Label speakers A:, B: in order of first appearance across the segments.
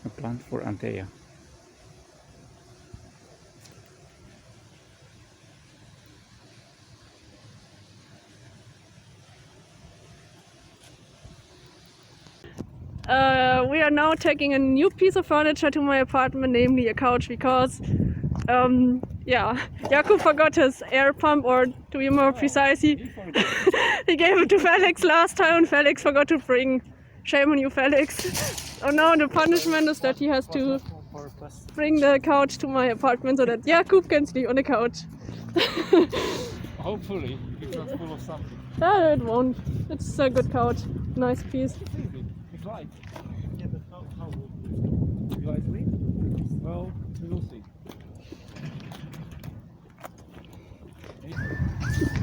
A: A plant for Antea.
B: We are now taking a new piece of furniture to my apartment, namely a couch, because Jakub forgot his air pump, or to be more precise, he gave it to Felix last time and Felix forgot to bring. Shame on you, Felix. Oh no, the punishment is that he has to bring the couch to my apartment so that Jakub can sleep on the couch.
A: Hopefully, it's not full of something.
B: No, it won't. It's a good couch. Nice piece.
A: It's easy. It's light. Yeah, but how would you like sleep? Well, we will see.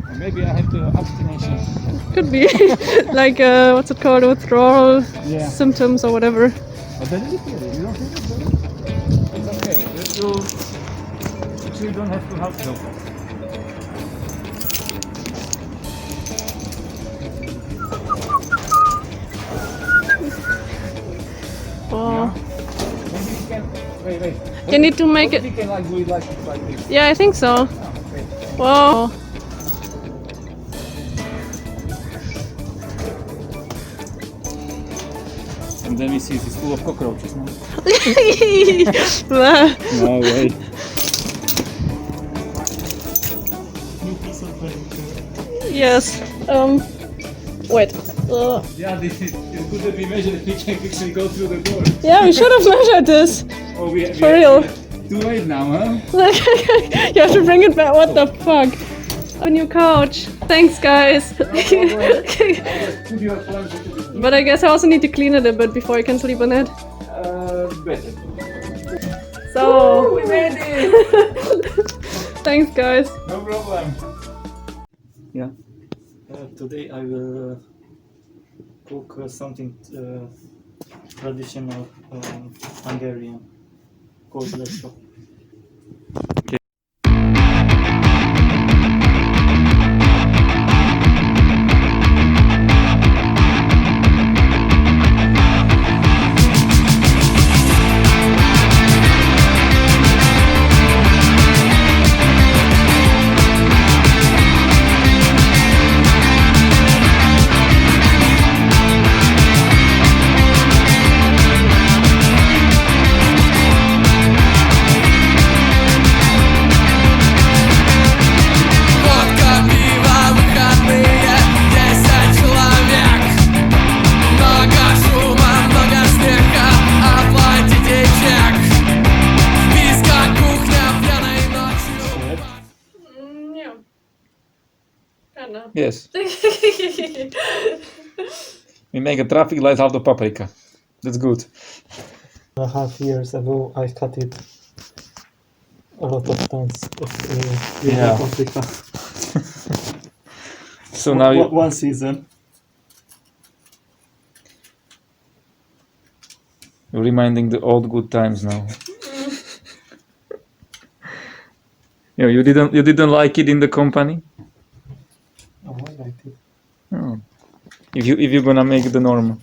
A: Or maybe I have the abstination.
B: Could be. Like, what's it called? Withdrawal symptoms or whatever.
A: But then it's good. You don't think it's good? It's okay. You actually don't have to help yourself.
B: Oh.
A: Maybe you can. Wait.
B: You need to make it.
A: You can like do it like this.
B: Yeah, I think so.
A: Okay.
B: Whoa.
A: And then we see it's full of cockroaches. No,
B: Bleh.
A: no way.
C: New piece of furniture.
B: Yes. Wait.
A: Yeah, it could have been measured if we can actually go through the door.
B: Yeah, we should have measured this.
A: Oh, we
B: For real.
A: Too late now, huh?
B: You have to bring it back. What the fuck? A new couch. Thanks, guys. But I guess I also need to clean it a bit before I can sleep on it.
A: Better.
B: So.
A: We made it!
B: Thanks, guys.
A: No problem. Yeah.
C: Today I will cook something traditional Hungarian called lečo.
A: Yes. We make a traffic light out of paprika. That's good.
C: A half years ago I cut it a lot of tons of
A: Yeah.
C: paprika.
A: So now you,
C: One season.
A: you're reminding the old good times now. You didn't like it in the company?
C: Oh, I liked it.
A: Oh. If you're gonna make the norm.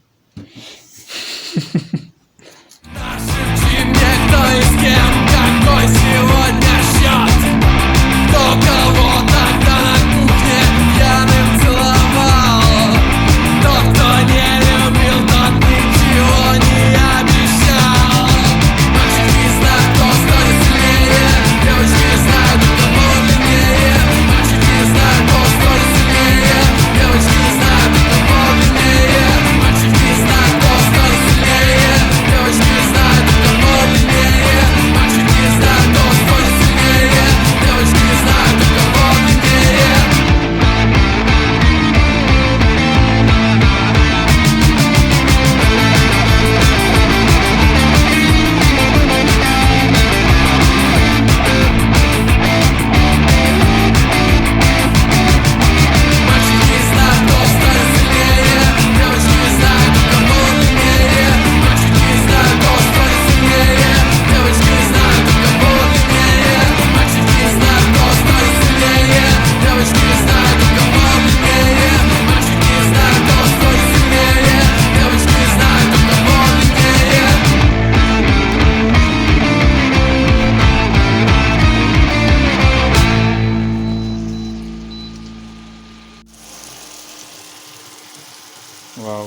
A: Wow.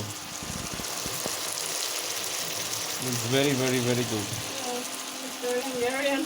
A: Looks very, very, very good.
B: It's very Hungarian.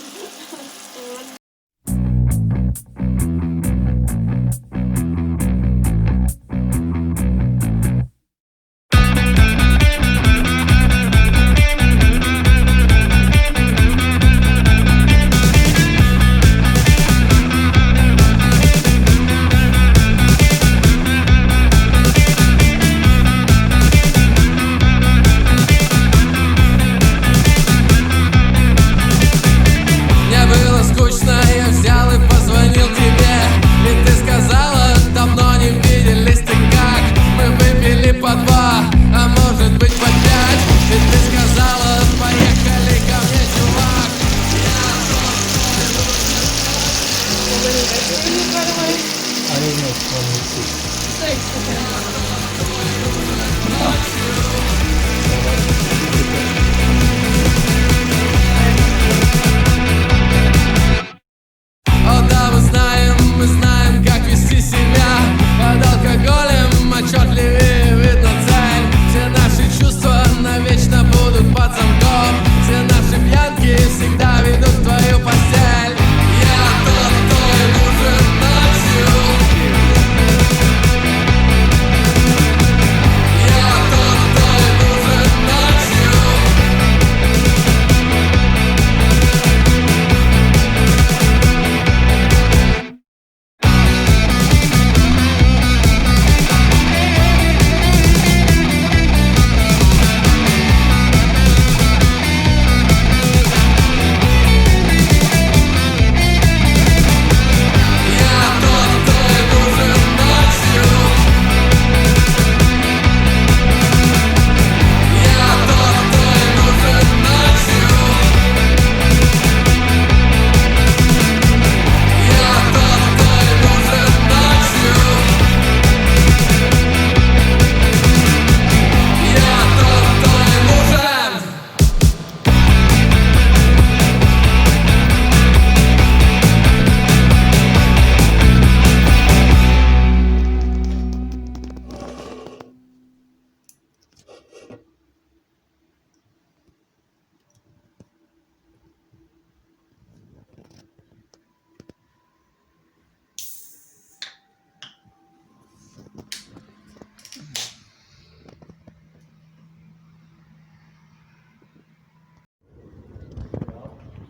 C: I don't know if one is it.
D: О да, мы знаем, как вести себя. Под алкоголем отчетливее видно цель. Все наши чувства навечно будут под замком. Все наши пьянки всегда ведут в твою постель. Я тот, кто и нужен ночью. Я тот, кто и нужен ночью.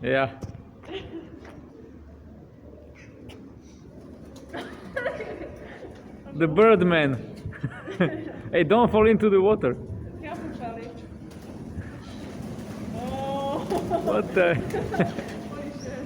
A: Yeah. The Birdman. Hey, don't fall into the water.
B: Careful, Charlie. Oh.
A: What the?
B: Holy shit.